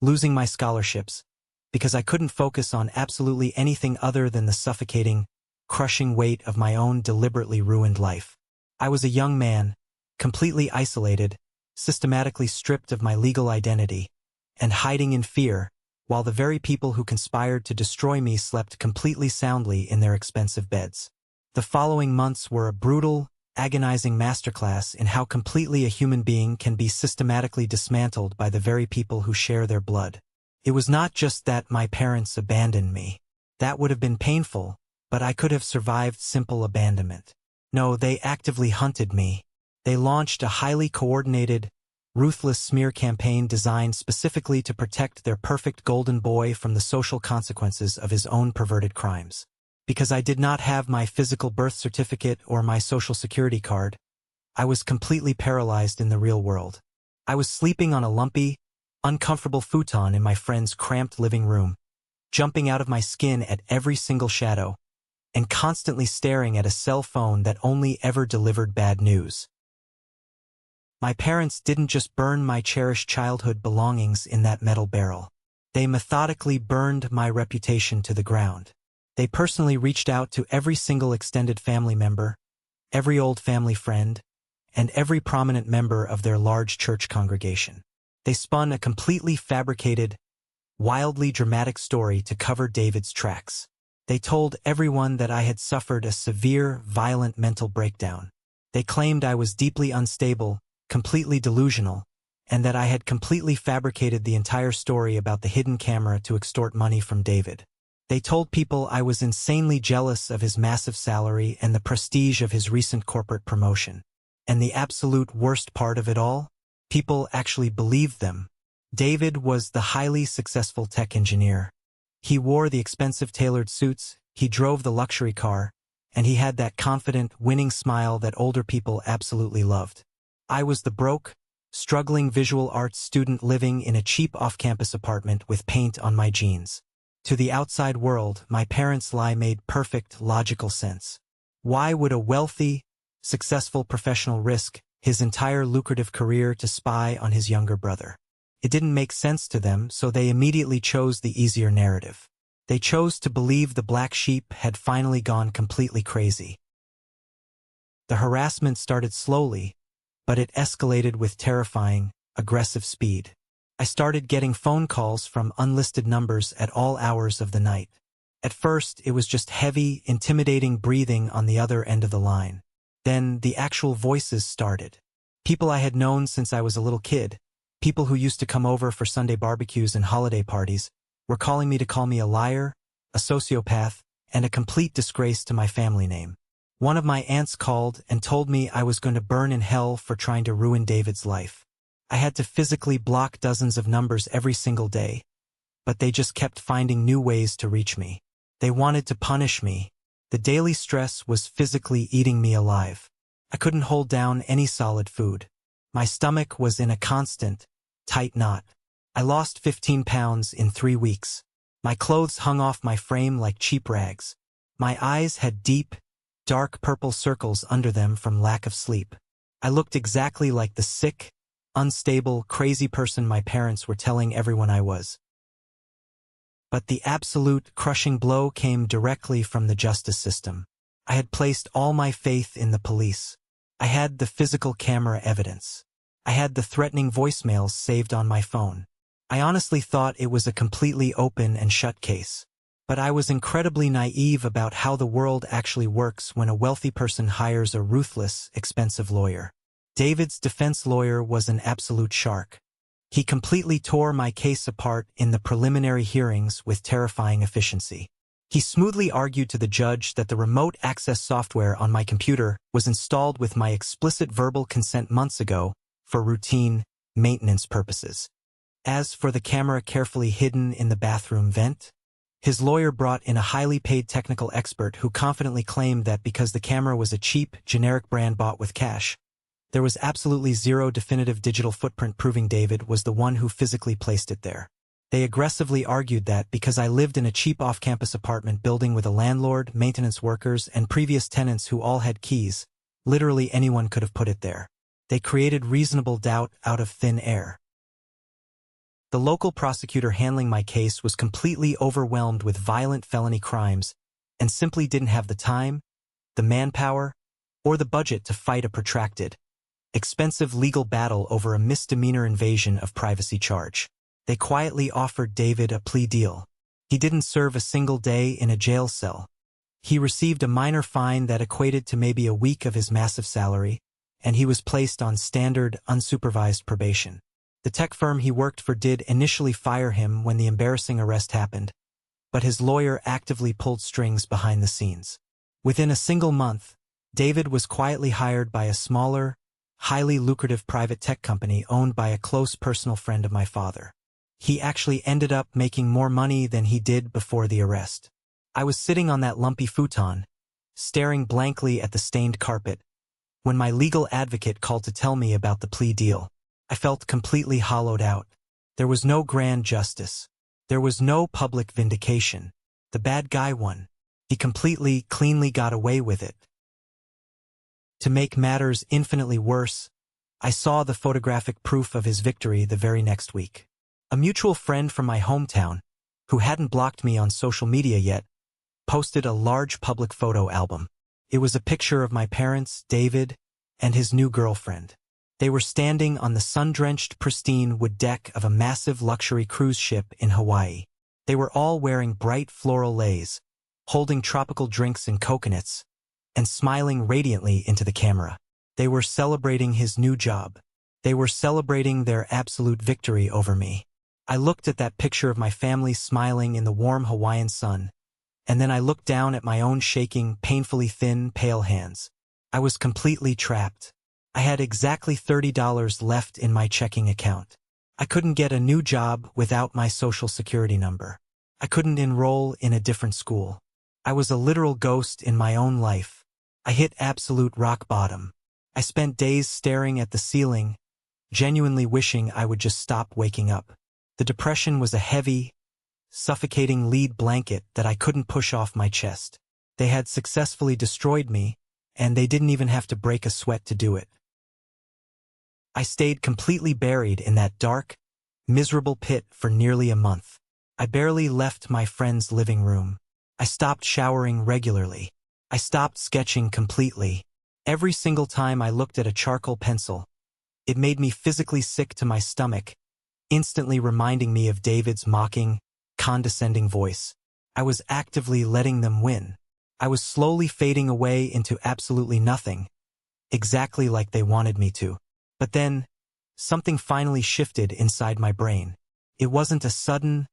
losing my scholarships, because I couldn't focus on absolutely anything other than the suffocating, crushing weight of my own deliberately ruined life. I was a young man, completely isolated, systematically stripped of my legal identity, and hiding in fear, while the very people who conspired to destroy me slept completely soundly in their expensive beds. The following months were a brutal, agonizing masterclass in how completely a human being can be systematically dismantled by the very people who share their blood. It was not just that my parents abandoned me. That would have been painful, but I could have survived simple abandonment. No, they actively hunted me. They launched a highly coordinated, ruthless smear campaign designed specifically to protect their perfect golden boy from the social consequences of his own perverted crimes. Because I did not have my physical birth certificate or my social security card, I was completely paralyzed in the real world. I was sleeping on a lumpy, uncomfortable futon in my friend's cramped living room, jumping out of my skin at every single shadow, and constantly staring at a cell phone that only ever delivered bad news. My parents didn't just burn my cherished childhood belongings in that metal barrel. They methodically burned my reputation to the ground. They personally reached out to every single extended family member, every old family friend, and every prominent member of their large church congregation. They spun a completely fabricated, wildly dramatic story to cover David's tracks. They told everyone that I had suffered a severe, violent mental breakdown. They claimed I was deeply unstable, completely delusional, and that I had completely fabricated the entire story about the hidden camera to extort money from David. They told people I was insanely jealous of his massive salary and the prestige of his recent corporate promotion. And the absolute worst part of it all? People actually believed them. David was the highly successful tech engineer. He wore the expensive tailored suits, he drove the luxury car, and he had that confident, winning smile that older people absolutely loved. I was the broke, struggling visual arts student living in a cheap off-campus apartment with paint on my jeans. To the outside world, my parents' lie made perfect, logical sense. Why would a wealthy, successful professional risk his entire lucrative career to spy on his younger brother? It didn't make sense to them, so they immediately chose the easier narrative. They chose to believe the black sheep had finally gone completely crazy. The harassment started slowly, but it escalated with terrifying, aggressive speed. I started getting phone calls from unlisted numbers at all hours of the night. At first, it was just heavy, intimidating breathing on the other end of the line. Then, the actual voices started. People I had known since I was a little kid, people who used to come over for Sunday barbecues and holiday parties, were calling me to call me a liar, a sociopath, and a complete disgrace to my family name. One of my aunts called and told me I was going to burn in hell for trying to ruin David's life. I had to physically block dozens of numbers every single day, but they just kept finding new ways to reach me. They wanted to punish me. The daily stress was physically eating me alive. I couldn't hold down any solid food. My stomach was in a constant, tight knot. I lost 15 pounds in 3 weeks. My clothes hung off my frame like cheap rags. My eyes had deep, dark purple circles under them from lack of sleep. I looked exactly like the sick, unstable, crazy person my parents were telling everyone I was. But the absolute, crushing blow came directly from the justice system. I had placed all my faith in the police. I had the physical camera evidence. I had the threatening voicemails saved on my phone. I honestly thought it was a completely open and shut case. But I was incredibly naive about how the world actually works when a wealthy person hires a ruthless, expensive lawyer. David's defense lawyer was an absolute shark. He completely tore my case apart in the preliminary hearings with terrifying efficiency. He smoothly argued to the judge that the remote access software on my computer was installed with my explicit verbal consent months ago for routine, maintenance purposes. As for the camera carefully hidden in the bathroom vent, his lawyer brought in a highly paid technical expert who confidently claimed that because the camera was a cheap, generic brand bought with cash, there was absolutely zero definitive digital footprint proving David was the one who physically placed it there. They aggressively argued that because I lived in a cheap off-campus apartment building with a landlord, maintenance workers, and previous tenants who all had keys, literally anyone could have put it there. They created reasonable doubt out of thin air. The local prosecutor handling my case was completely overwhelmed with violent felony crimes and simply didn't have the time, the manpower, or the budget to fight a protracted, expensive legal battle over a misdemeanor invasion of privacy charge. They quietly offered David a plea deal. He didn't serve a single day in a jail cell. He received a minor fine that equated to maybe a week of his massive salary, and he was placed on standard, unsupervised probation. The tech firm he worked for did initially fire him when the embarrassing arrest happened, but his lawyer actively pulled strings behind the scenes. Within a single month, David was quietly hired by a smaller, highly lucrative private tech company owned by a close personal friend of my father. He actually ended up making more money than he did before the arrest. I was sitting on that lumpy futon, staring blankly at the stained carpet, when my legal advocate called to tell me about the plea deal. I felt completely hollowed out. There was no grand justice. There was no public vindication. The bad guy won. He completely, cleanly got away with it. To make matters infinitely worse, I saw the photographic proof of his victory the very next week. A mutual friend from my hometown, who hadn't blocked me on social media yet, posted a large public photo album. It was a picture of my parents, David, and his new girlfriend. They were standing on the sun-drenched, pristine wood deck of a massive luxury cruise ship in Hawaii. They were all wearing bright floral leis, holding tropical drinks and coconuts, and smiling radiantly into the camera. They were celebrating his new job. They were celebrating their absolute victory over me. I looked at that picture of my family smiling in the warm Hawaiian sun, and then I looked down at my own shaking, painfully thin, pale hands. I was completely trapped. I had exactly $30 left in my checking account. I couldn't get a new job without my social security number. I couldn't enroll in a different school. I was a literal ghost in my own life. I hit absolute rock bottom. I spent days staring at the ceiling, genuinely wishing I would just stop waking up. The depression was a heavy, suffocating lead blanket that I couldn't push off my chest. They had successfully destroyed me, and they didn't even have to break a sweat to do it. I stayed completely buried in that dark, miserable pit for nearly a month. I barely left my friend's living room. I stopped showering regularly. I stopped sketching completely. Every single time I looked at a charcoal pencil, it made me physically sick to my stomach, instantly reminding me of David's mocking, condescending voice. I was actively letting them win. I was slowly fading away into absolutely nothing, exactly like they wanted me to. But then, something finally shifted inside my brain. It wasn't a sudden,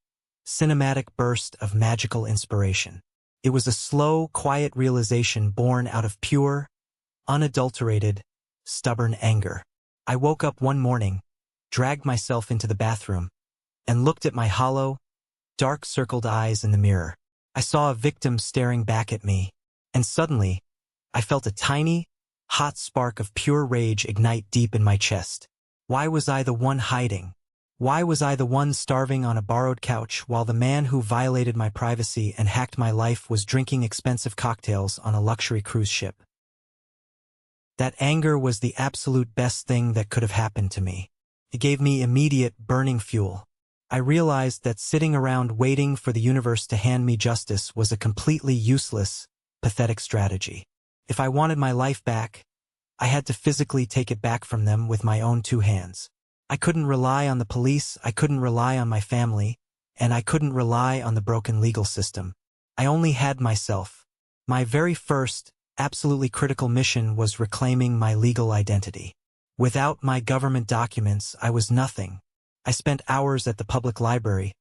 cinematic burst of magical inspiration. It was a slow, quiet realization born out of pure, unadulterated, stubborn anger. I woke up one morning, dragged myself into the bathroom, and looked at my hollow, dark-circled eyes in the mirror. I saw a victim staring back at me, and suddenly, I felt a tiny, hot spark of pure rage ignite deep in my chest. Why was I the one hiding? Why was I the one starving on a borrowed couch while the man who violated my privacy and hacked my life was drinking expensive cocktails on a luxury cruise ship? That anger was the absolute best thing that could have happened to me. It gave me immediate burning fuel. I realized that sitting around waiting for the universe to hand me justice was a completely useless, pathetic strategy. If I wanted my life back, I had to physically take it back from them with my own two hands. I couldn't rely on the police, I couldn't rely on my family, and I couldn't rely on the broken legal system. I only had myself. My very first, absolutely critical mission was reclaiming my legal identity. Without my government documents, I was nothing. I spent hours at the public library,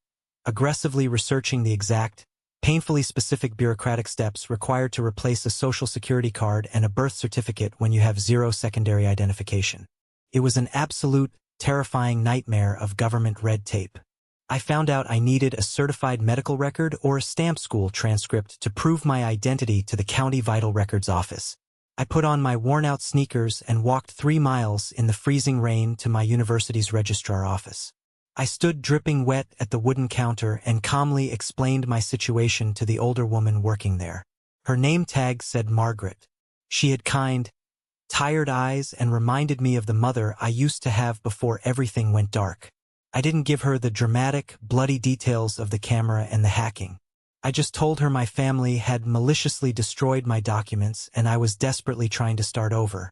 aggressively researching the exact, painfully specific bureaucratic steps required to replace a social security card and a birth certificate when you have zero secondary identification. It was an absolute, terrifying nightmare of government red tape. I found out I needed a certified medical record or a stamp school transcript to prove my identity to the county vital records office. I put on my worn-out sneakers and walked 3 miles in the freezing rain to my university's registrar office. I stood dripping wet at the wooden counter and calmly explained my situation to the older woman working there. Her name tag said Margaret. She had kind, tired eyes and reminded me of the mother I used to have before everything went dark. I didn't give her the dramatic, bloody details of the camera and the hacking. I just told her my family had maliciously destroyed my documents and I was desperately trying to start over.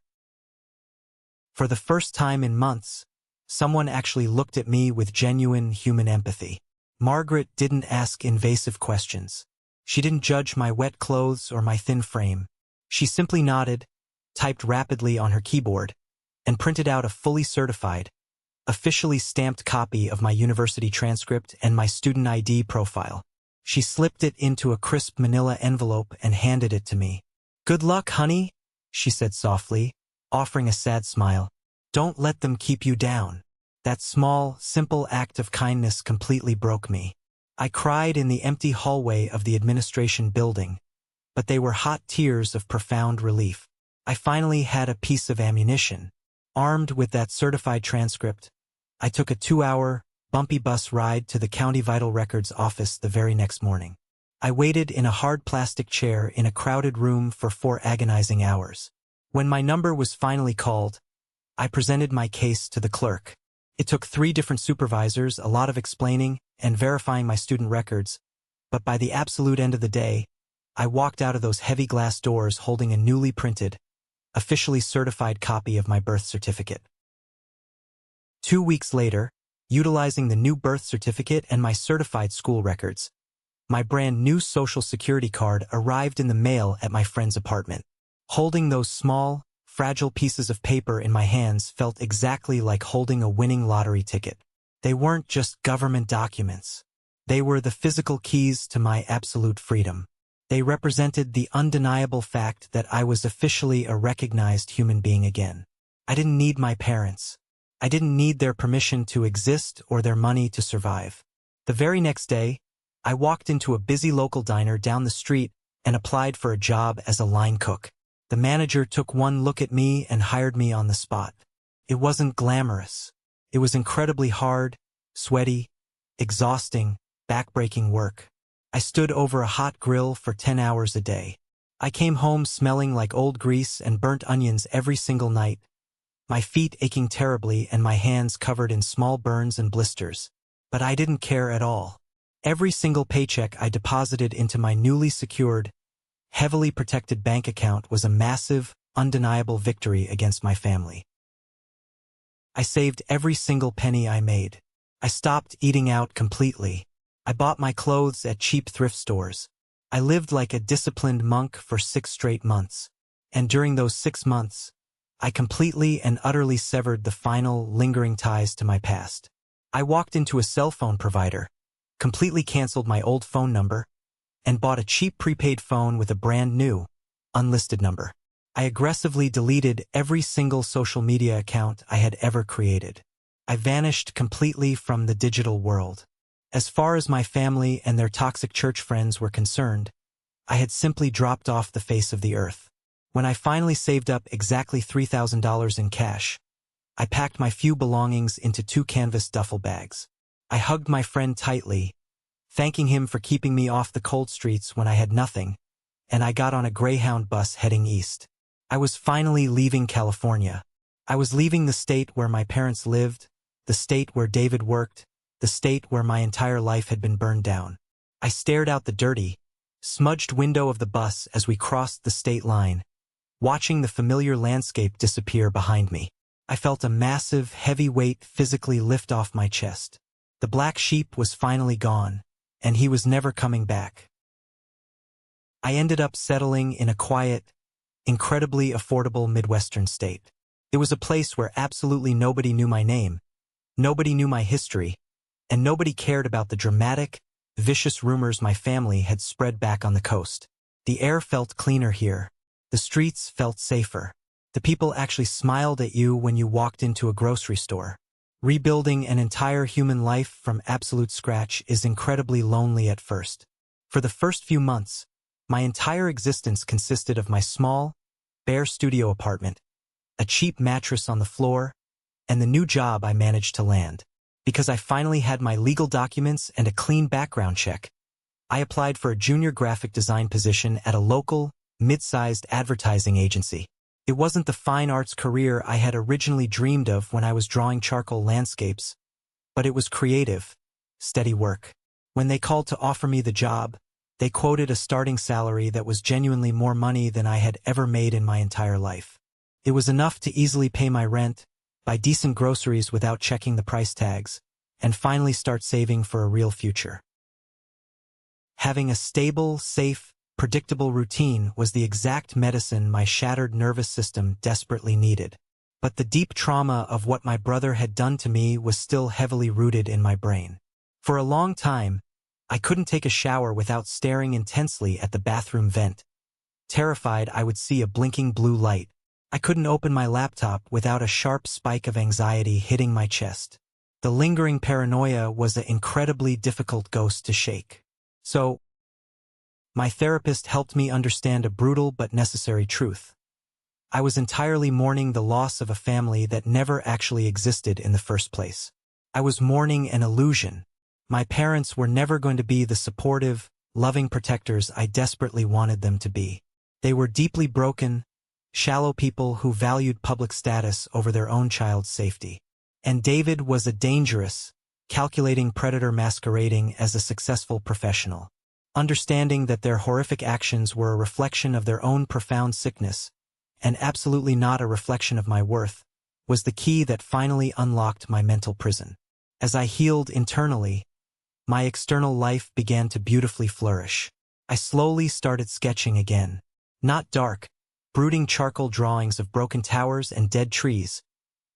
For the first time in months, someone actually looked at me with genuine human empathy. Margaret didn't ask invasive questions. She didn't judge my wet clothes or my thin frame. She simply nodded, typed rapidly on her keyboard, and printed out a fully certified, officially stamped copy of my university transcript and my student ID profile. She slipped it into a crisp manila envelope and handed it to me. "Good luck, honey," she said softly, offering a sad smile. "Don't let them keep you down." That small, simple act of kindness completely broke me. I cried in the empty hallway of the administration building, but they were hot tears of profound relief. I finally had a piece of ammunition. Armed with that certified transcript, I took a 2-hour, bumpy bus ride to the County Vital Records office the very next morning. I waited in a hard plastic chair in a crowded room for 4 agonizing hours. When my number was finally called, I presented my case to the clerk. It took 3 different supervisors, a lot of explaining and verifying my student records, but by the absolute end of the day, I walked out of those heavy glass doors holding a newly printed, officially certified copy of my birth certificate. 2 weeks later, utilizing the new birth certificate and my certified school records, my brand new social security card arrived in the mail at my friend's apartment. Holding those small, fragile pieces of paper in my hands felt exactly like holding a winning lottery ticket. They weren't just government documents. They were the physical keys to my absolute freedom. They represented the undeniable fact that I was officially a recognized human being again. I didn't need my parents. I didn't need their permission to exist or their money to survive. The very next day, I walked into a busy local diner down the street and applied for a job as a line cook. The manager took one look at me and hired me on the spot. It wasn't glamorous. It was incredibly hard, sweaty, exhausting, back-breaking work. I stood over a hot grill for 10 hours a day. I came home smelling like old grease and burnt onions every single night, my feet aching terribly and my hands covered in small burns and blisters. But I didn't care at all. Every single paycheck I deposited into my newly secured, heavily protected bank account was a massive, undeniable victory against my family. I saved every single penny I made. I stopped eating out completely. I bought my clothes at cheap thrift stores. I lived like a disciplined monk for 6 straight months. And during those 6 months, I completely and utterly severed the final, lingering ties to my past. I walked into a cell phone provider, completely canceled my old phone number, and bought a cheap prepaid phone with a brand new, unlisted number. I aggressively deleted every single social media account I had ever created. I vanished completely from the digital world. As far as my family and their toxic church friends were concerned, I had simply dropped off the face of the earth. When I finally saved up exactly $3,000 in cash, I packed my few belongings into 2 canvas duffel bags. I hugged my friend tightly, thanking him for keeping me off the cold streets when I had nothing, and I got on a Greyhound bus heading east. I was finally leaving California. I was leaving the state where my parents lived, the state where David worked, the state where my entire life had been burned down. I stared out the dirty, smudged window of the bus as we crossed the state line, watching the familiar landscape disappear behind me. I felt a massive, heavy weight physically lift off my chest. The black sheep was finally gone, and he was never coming back. I ended up settling in a quiet, incredibly affordable Midwestern state. It was a place where absolutely nobody knew my name, nobody knew my history, and nobody cared about the dramatic, vicious rumors my family had spread back on the coast. The air felt cleaner here. The streets felt safer. The people actually smiled at you when you walked into a grocery store. Rebuilding an entire human life from absolute scratch is incredibly lonely at first. For the first few months, my entire existence consisted of my small, bare studio apartment, a cheap mattress on the floor, and the new job I managed to land. Because I finally had my legal documents and a clean background check, I applied for a junior graphic design position at a local, mid-sized advertising agency. It wasn't the fine arts career I had originally dreamed of when I was drawing charcoal landscapes, but it was creative, steady work. When they called to offer me the job, they quoted a starting salary that was genuinely more money than I had ever made in my entire life. It was enough to easily pay my rent, buy decent groceries without checking the price tags, and finally start saving for a real future. Having a stable, safe, predictable routine was the exact medicine my shattered nervous system desperately needed. But the deep trauma of what my brother had done to me was still heavily rooted in my brain. For a long time, I couldn't take a shower without staring intensely at the bathroom vent, terrified I would see a blinking blue light. I couldn't open my laptop without a sharp spike of anxiety hitting my chest. The lingering paranoia was an incredibly difficult ghost to shake. So, my therapist helped me understand a brutal but necessary truth. I was entirely mourning the loss of a family that never actually existed in the first place. I was mourning an illusion. My parents were never going to be the supportive, loving protectors I desperately wanted them to be. They were deeply broken, shallow people who valued public status over their own child's safety. And David was a dangerous, calculating predator masquerading as a successful professional. Understanding that their horrific actions were a reflection of their own profound sickness, and absolutely not a reflection of my worth, was the key that finally unlocked my mental prison. As I healed internally, my external life began to beautifully flourish. I slowly started sketching again. Not dark, brooding charcoal drawings of broken towers and dead trees,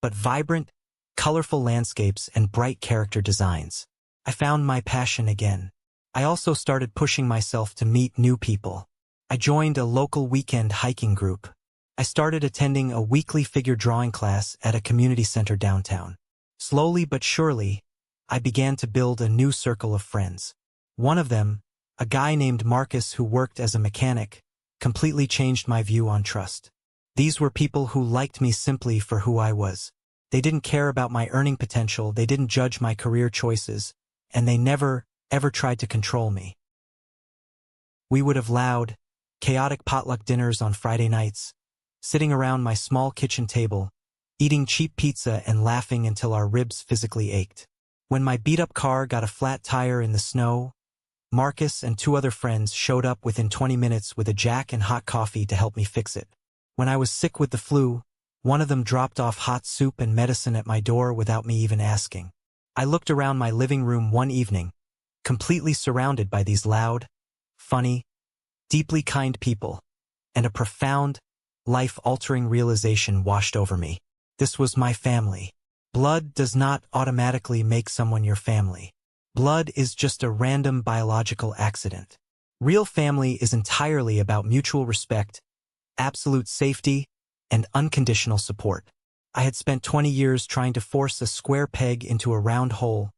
but vibrant, colorful landscapes and bright character designs. I found my passion again. I also started pushing myself to meet new people. I joined a local weekend hiking group. I started attending a weekly figure drawing class at a community center downtown. Slowly but surely, I began to build a new circle of friends. One of them, a guy named Marcus who worked as a mechanic, completely changed my view on trust. These were people who liked me simply for who I was. They didn't care about my earning potential, they didn't judge my career choices, and they never, ever tried to control me. We would have loud, chaotic potluck dinners on Friday nights, sitting around my small kitchen table, eating cheap pizza and laughing until our ribs physically ached. When my beat-up car got a flat tire in the snow, Marcus and 2 other friends showed up within 20 minutes with a jack and hot coffee to help me fix it. When I was sick with the flu, one of them dropped off hot soup and medicine at my door without me even asking. I looked around my living room one evening, completely surrounded by these loud, funny, deeply kind people, and a profound, life-altering realization washed over me. This was my family. Blood does not automatically make someone your family. Blood is just a random biological accident. Real family is entirely about mutual respect, absolute safety, and unconditional support. I had spent 20 years trying to force a square peg into a round hole,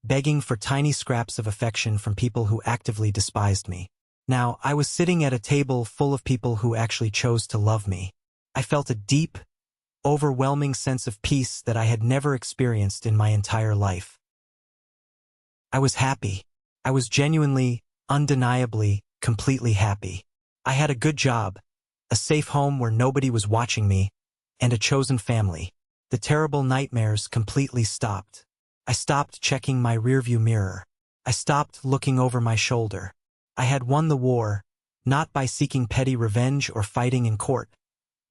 begging for tiny scraps of affection from people who actively despised me. Now, I was sitting at a table full of people who actually chose to love me. I felt a deep, overwhelming sense of peace that I had never experienced in my entire life. I was happy. I was genuinely, undeniably, completely happy. I had a good job, a safe home where nobody was watching me, and a chosen family. The terrible nightmares completely stopped. I stopped checking my rearview mirror. I stopped looking over my shoulder. I had won the war, not by seeking petty revenge or fighting in court,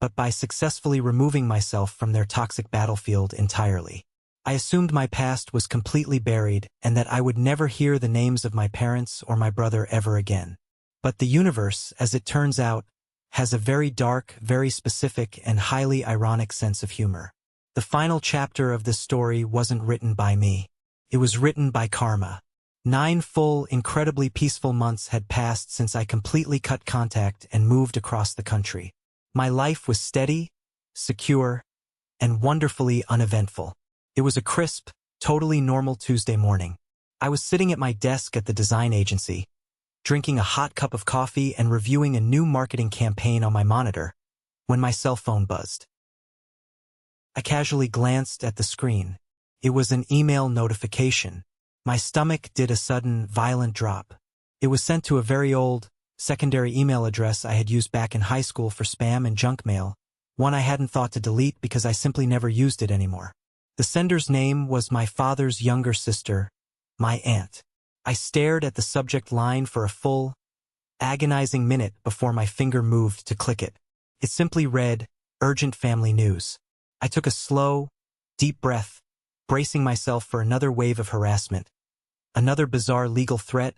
but by successfully removing myself from their toxic battlefield entirely. I assumed my past was completely buried and that I would never hear the names of my parents or my brother ever again. But the universe, as it turns out, has a very dark, very specific, and highly ironic sense of humor. The final chapter of this story wasn't written by me. It was written by karma. 9 full, incredibly peaceful months had passed since I completely cut contact and moved across the country. My life was steady, secure, and wonderfully uneventful. It was a crisp, totally normal Tuesday morning. I was sitting at my desk at the design agency, drinking a hot cup of coffee and reviewing a new marketing campaign on my monitor, when my cell phone buzzed. I casually glanced at the screen. It was an email notification. My stomach did a sudden, violent drop. It was sent to a very old, secondary email address I had used back in high school for spam and junk mail, one I hadn't thought to delete because I simply never used it anymore. The sender's name was my father's younger sister, my aunt. I stared at the subject line for a full, agonizing minute before my finger moved to click it. It simply read, "Urgent family news." I took a slow, deep breath, bracing myself for another wave of harassment, another bizarre legal threat,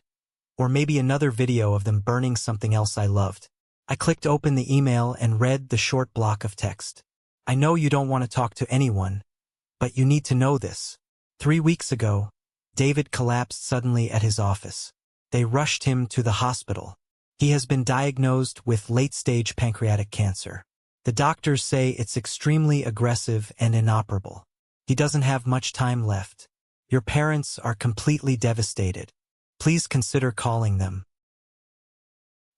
or maybe another video of them burning something else I loved. I clicked open the email and read the short block of text. "I know you don't want to talk to anyone, but you need to know this. 3 weeks ago, David collapsed suddenly at his office. They rushed him to the hospital. He has been diagnosed with late-stage pancreatic cancer. The doctors say it's extremely aggressive and inoperable. He doesn't have much time left. Your parents are completely devastated. Please consider calling them."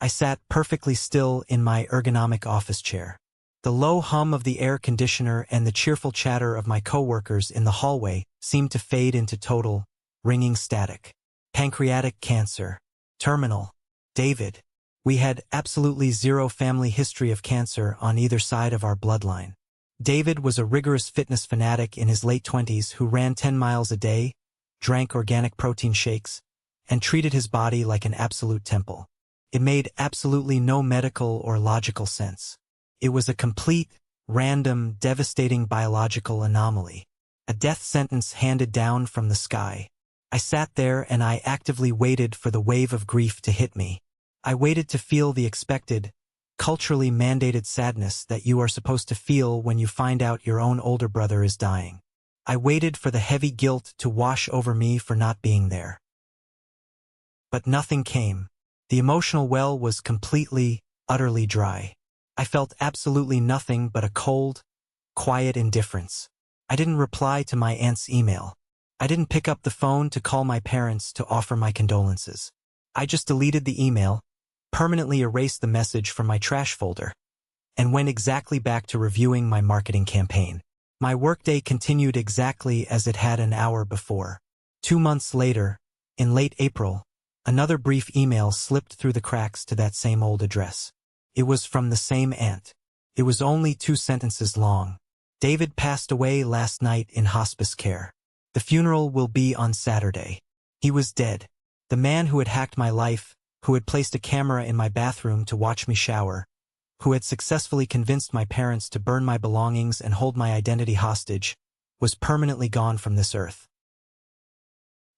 I sat perfectly still in my ergonomic office chair. The low hum of the air conditioner and the cheerful chatter of my coworkers in the hallway seemed to fade into total, ringing static. Pancreatic cancer. Terminal. David. We had absolutely zero family history of cancer on either side of our bloodline. David was a rigorous fitness fanatic in his late 20s who ran 10 miles a day, drank organic protein shakes, and treated his body like an absolute temple. It made absolutely no medical or logical sense. It was a complete, random, devastating biological anomaly. A death sentence handed down from the sky. I sat there and I actively waited for the wave of grief to hit me. I waited to feel the expected, culturally mandated sadness that you are supposed to feel when you find out your own older brother is dying. I waited for the heavy guilt to wash over me for not being there. But nothing came. The emotional well was completely, utterly dry. I felt absolutely nothing but a cold, quiet indifference. I didn't reply to my aunt's email. I didn't pick up the phone to call my parents to offer my condolences. I just deleted the email, permanently erased the message from my trash folder, and went exactly back to reviewing my marketing campaign. My workday continued exactly as it had an hour before. 2 months later, In late April, another brief email slipped through the cracks to that same old address. It was from the same aunt. It was only 2 sentences long. David passed away last night in hospice care. The funeral will be on Saturday. He was dead. The man who had hacked my life, who had placed a camera in my bathroom to watch me shower, who had successfully convinced my parents to burn my belongings and hold my identity hostage, was permanently gone from this earth.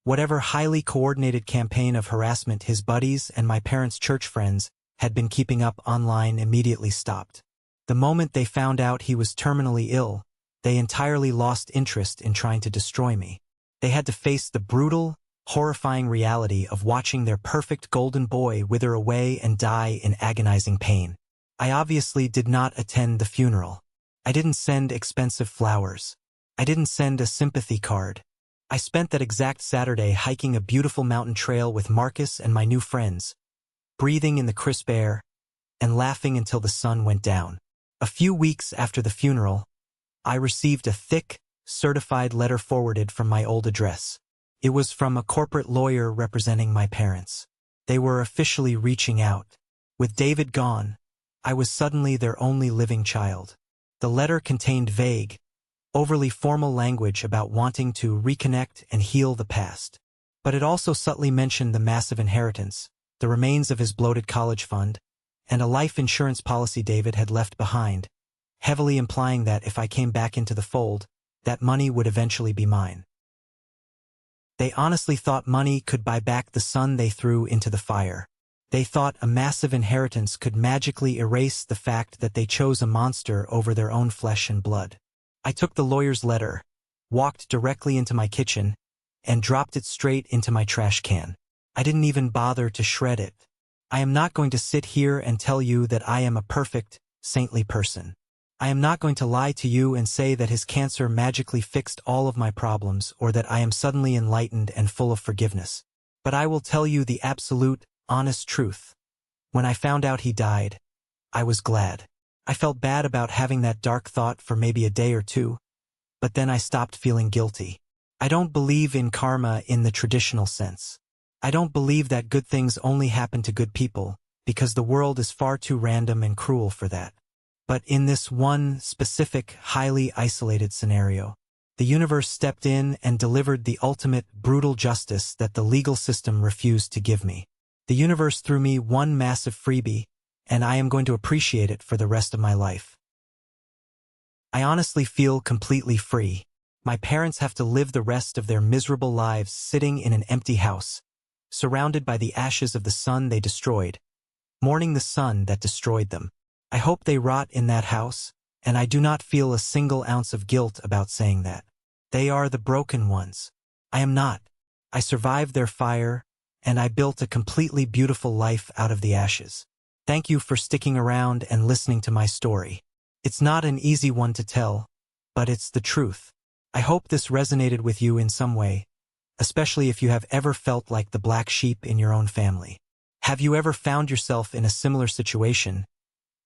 Whatever highly coordinated campaign of harassment his buddies and my parents' church friends had been keeping up online immediately stopped. The moment they found out he was terminally ill, they entirely lost interest in trying to destroy me. They had to face the brutal, horrifying reality of watching their perfect golden boy wither away and die in agonizing pain. I obviously did not attend the funeral. I didn't send expensive flowers. I didn't send a sympathy card. I spent that exact Saturday hiking a beautiful mountain trail with Marcus and my new friends, breathing in the crisp air and laughing until the sun went down. A few weeks after the funeral, I received a thick, certified letter forwarded from my old address. It was from a corporate lawyer representing my parents. They were officially reaching out. With David gone, I was suddenly their only living child. The letter contained vague, overly formal language about wanting to reconnect and heal the past. But it also subtly mentioned the massive inheritance, the remains of his bloated college fund, and a life insurance policy David had left behind, heavily implying that if I came back into the fold, that money would eventually be mine. They honestly thought money could buy back the son they threw into the fire. They thought a massive inheritance could magically erase the fact that they chose a monster over their own flesh and blood. I took the lawyer's letter, walked directly into my kitchen, and dropped it straight into my trash can. I didn't even bother to shred it. I am not going to sit here and tell you that I am a perfect, saintly person. I am not going to lie to you and say that his cancer magically fixed all of my problems or that I am suddenly enlightened and full of forgiveness. But I will tell you the absolute, honest truth. When I found out he died, I was glad. I felt bad about having that dark thought for maybe a day or two, but then I stopped feeling guilty. I don't believe in karma in the traditional sense. I don't believe that good things only happen to good people, because the world is far too random and cruel for that. But in this one specific, highly isolated scenario, the universe stepped in and delivered the ultimate, brutal justice that the legal system refused to give me. The universe threw me one massive freebie, and I am going to appreciate it for the rest of my life. I honestly feel completely free. My parents have to live the rest of their miserable lives sitting in an empty house, surrounded by the ashes of the son they destroyed, mourning the son that destroyed them. I hope they rot in that house, and I do not feel a single ounce of guilt about saying that. They are the broken ones. I am not. I survived their fire, and I built a completely beautiful life out of the ashes. Thank you for sticking around and listening to my story. It's not an easy one to tell, but it's the truth. I hope this resonated with you in some way, especially if you have ever felt like the black sheep in your own family. Have you ever found yourself in a similar situation,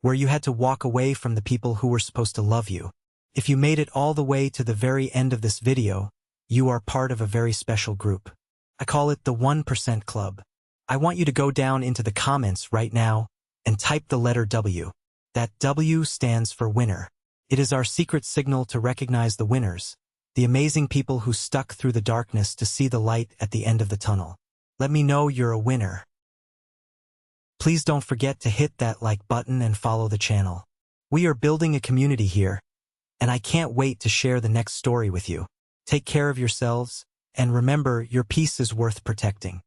where you had to walk away from the people who were supposed to love you? If you made it all the way to the very end of this video, you are part of a very special group. I call it the 1% Club. I want you to go down into the comments right now and type the letter W. That W stands for winner. It is our secret signal to recognize the winners, the amazing people who stuck through the darkness to see the light at the end of the tunnel. Let me know you're a winner. Please don't forget to hit that like button and follow the channel. We are building a community here, and I can't wait to share the next story with you. Take care of yourselves, and remember, your peace is worth protecting.